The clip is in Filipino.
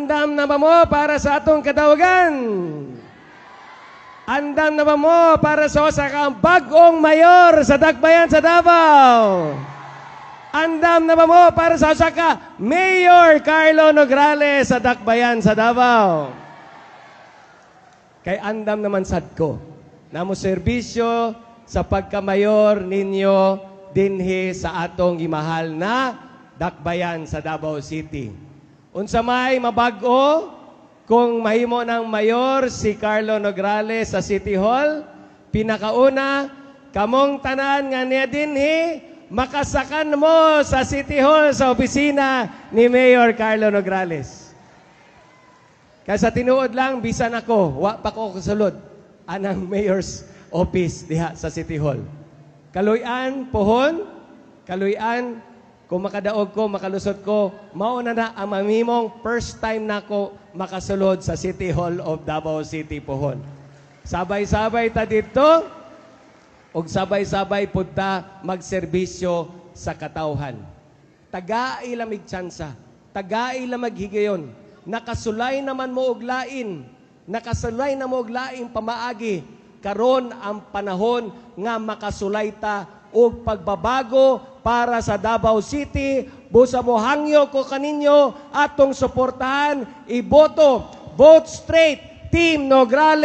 Andam na ba mo para sa atong kadawagan? Andam na ba mo para sa kang bagong mayor sa Dakbayan sa Davao? Andam na ba mo para sa ka Mayor Carlo Nograles sa Dakbayan sa Davao? Kay andam naman sad ko na mo serbisyo sa pagkamayor ninyo dinhi sa atong gimahal na Dakbayan sa Davao City. Unsa may mabag-o kung mahimo ng mayor si Carlo Nograles sa City Hall, pinakauna, kamong tanan nga niya dinhi, makasakan mo sa City Hall sa opisina ni Mayor Carlo Nograles. Kaya sa tinuod lang, bisan ako, wa pa ko kasulod anang mayor's office diha sa City Hall. Kaluyan, pohon, kaluyan, kung makadaog ko, makalusot ko, mauna na ang mamimong first time na ako makasulod sa City Hall of Davao City, pohon. Sabay-sabay ta dito, o sabay-sabay punta magserbisyo sa katawhan. Tagai lamig tsansa, tagai lamig higayon, nakasulay naman mo og lain, nakasulay na mo og laing pamaagi, karon ang panahon nga makasulay ta og pagbabago para sa Davao City. Busa mo hangyo ko kaninyo atong suportahan, iboto, vote straight, Team Nograles.